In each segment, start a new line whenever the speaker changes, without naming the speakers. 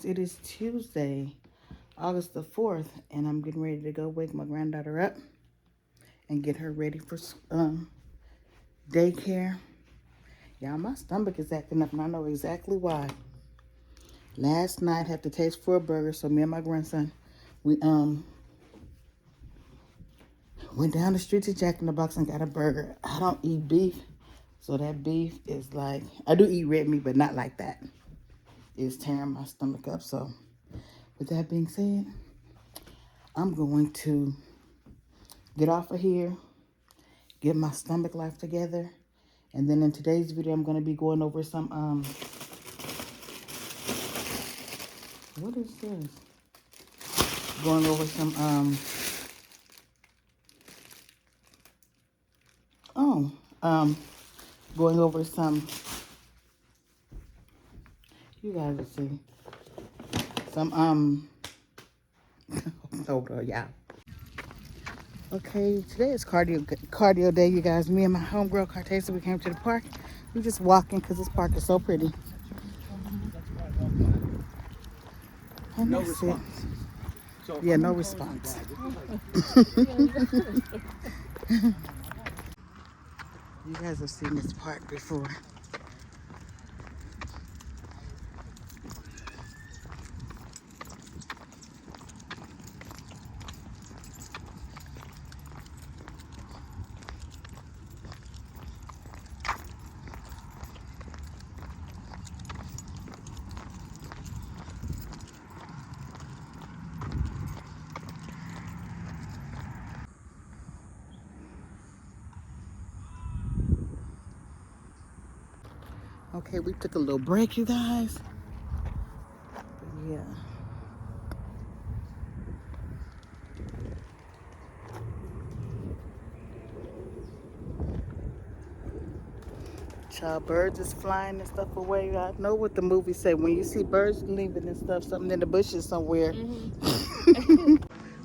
guys, it is Tuesday, August the 4th, and I'm getting ready to go wake my granddaughter up and get her ready for daycare. Y'all, my stomach is acting up, and I know exactly why. Last night, had to taste for a burger, so me and my grandson, we went down the street to Jack in the Box and got a burger. I don't eat beef, so that beef is like, I do eat red meat, but not like that. It's tearing my stomach up, so with that being said, I'm going to get off of here, get my stomach life together, and then in today's video, I'm going to be going over some, what is this? Going over some, going over some, you guys will see, some, hold on, y'all. Okay, today is cardio day, you guys. Me and my homegirl, Cartesa, we came to the park. We just walking because this park is so pretty. And no response. Yeah, no response. You guys have seen this park before. Okay, we took a little break, you guys. Yeah. Child, birds is flying and stuff away. I know what the movie say. When you see birds leaving and stuff, something in the bushes somewhere.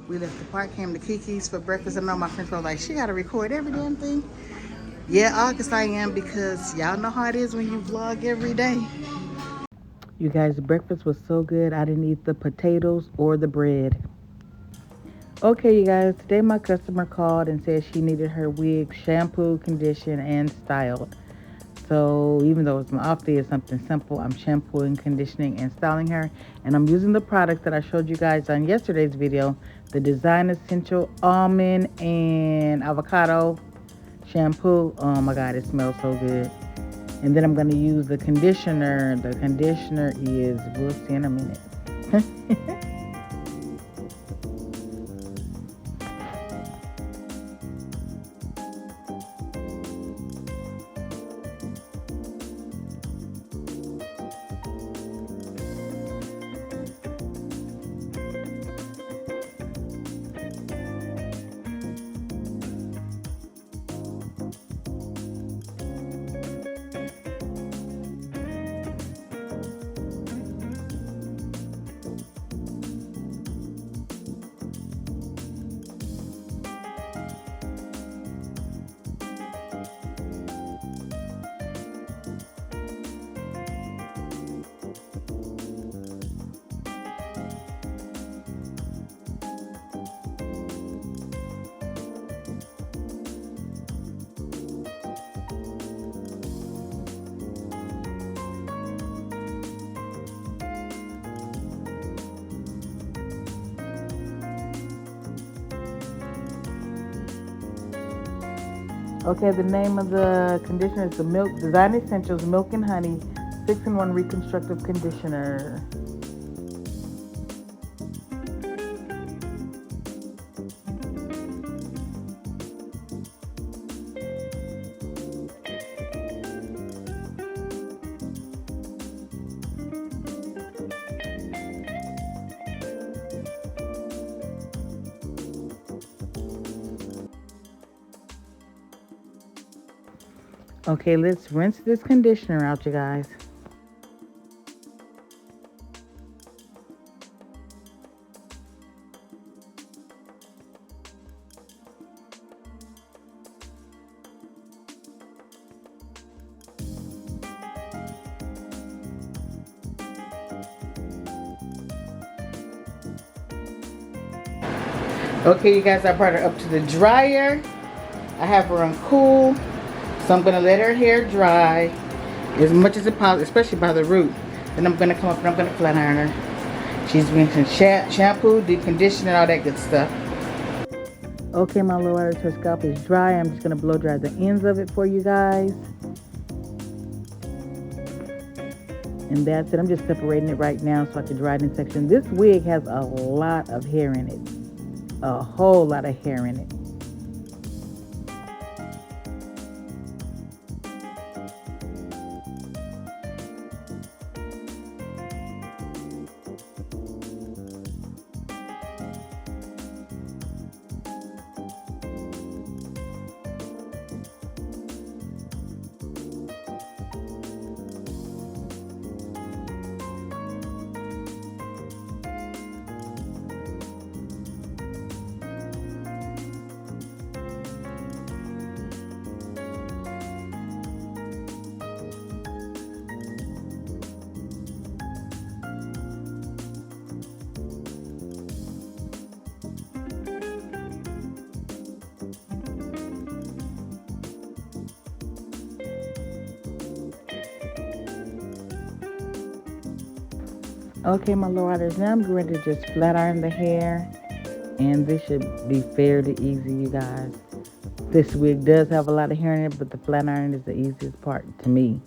We left the park, came to Kiki's for breakfast. I know my friends were like, she got to record every damn thing. Yeah, August I am, because y'all know how it is when you vlog every day. You guys, the breakfast was so good. I didn't eat the potatoes or the bread. Okay, you guys, today my customer called and said she needed her wig shampooed, conditioned, and styled. So even though it's my off day, it's something simple. I'm shampooing, conditioning, and styling her. And I'm using the products that I showed you guys on yesterday's video. The Design Essential Almond and Avocado shampoo. Oh my God, it smells so good. And then I'm going to use the conditioner. The conditioner is, we'll see in a minute. Okay, the name of the conditioner is the Design Essentials Milk and Honey 6-in-1 Reconstructive Conditioner. Okay, let's rinse this conditioner out, you guys. Okay, you guys, I brought her up to the dryer. I have her on cool, so I'm gonna let her hair dry as much as it possible, especially by the root. Then I'm gonna come up and I'm gonna flat iron her. She's been shampoo, deep conditioner, all that good stuff. Okay, my little water, her scalp is dry. I'm just gonna blow dry the ends of it for you guys. And that's it. I'm just separating it right now so I can dry it in section. This wig has a lot of hair in it. A whole lot of hair in it. Okay, my lords, now I'm going to just flat iron the hair, and this should be fairly easy, you guys. This wig does have a lot of hair in it, but the flat iron is the easiest part to me.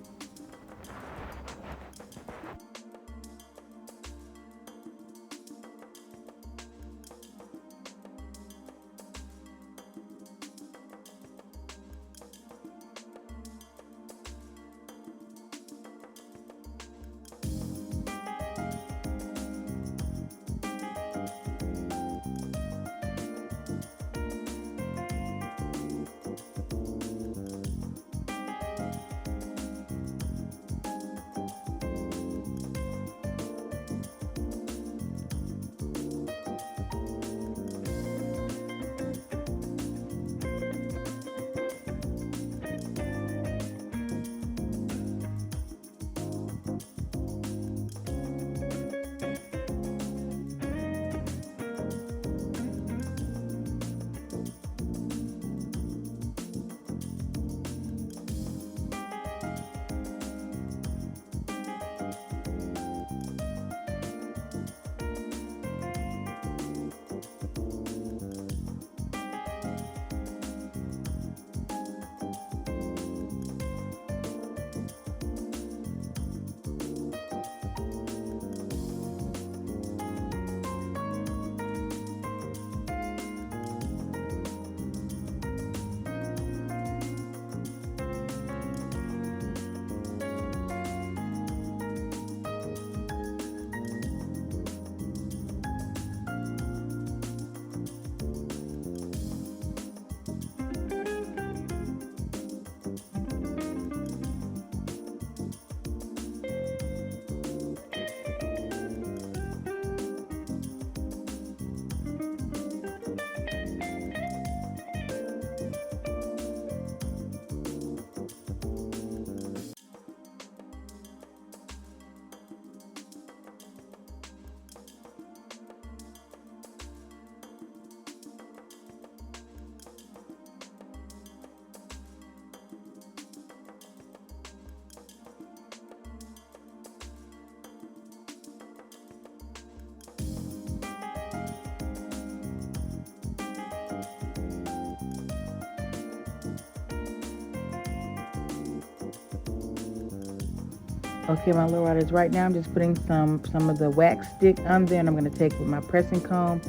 Okay, my little riders, right now I'm just putting some of the wax stick on there, and I'm going to take with my pressing comb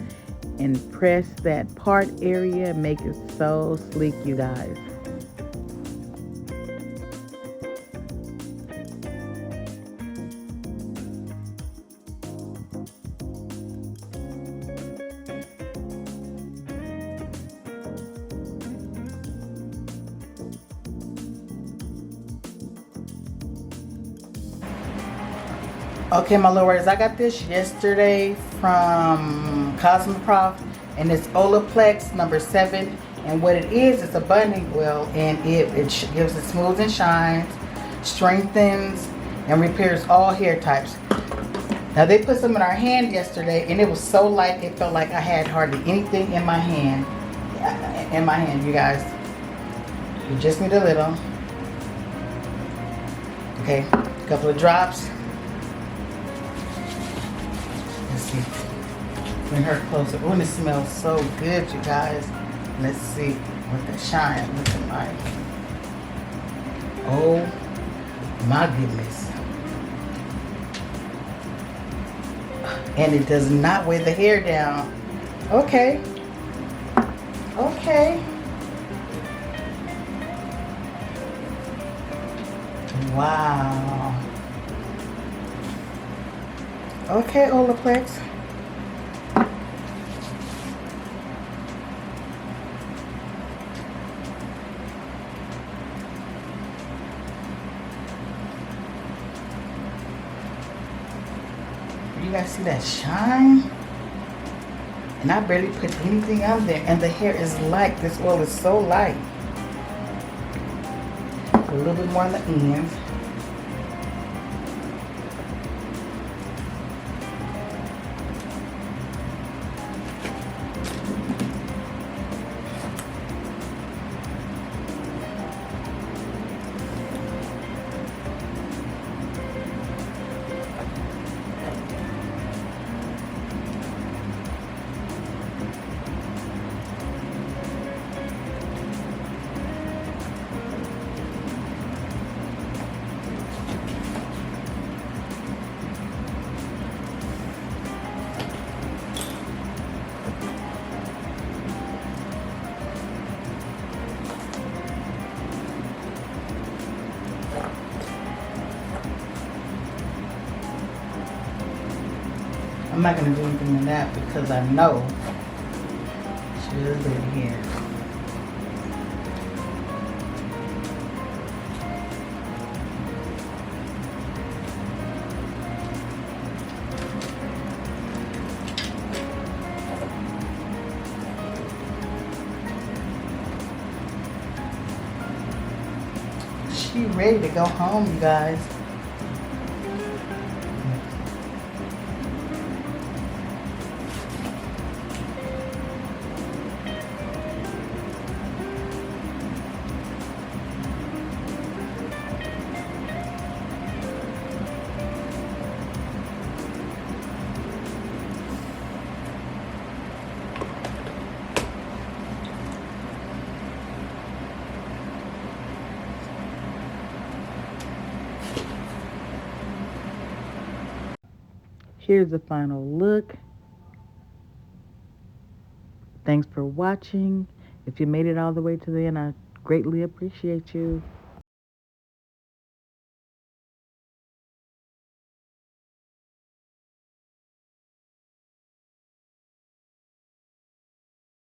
and press that part area and make it so sleek, you guys. Okay, my lords, I got this yesterday from Cosmoprof, and it's Olaplex number 7. And what it is, it's a bonding oil, and it gives it smooth and shines, strengthens, and repairs all hair types. Now they put some in our hand yesterday, and it was so light it felt like I had hardly anything in my hand. You guys. You just need a little. Okay, a couple of drops. Let's see. Bring her closer. Oh, and it smells so good, you guys. Let's see what the shine looking like. Oh my goodness. And it does not weigh the hair down. Okay. Okay. Wow. Okay, Olaplex. You guys see that shine? And I barely put anything on there, and the hair is light. This oil is so light. A little bit more on the ends. I'm not going to do anything in that because I know she is good here. She ready to go home, you guys. Here's the final look. Thanks for watching. If you made it all the way to the end, I greatly appreciate you.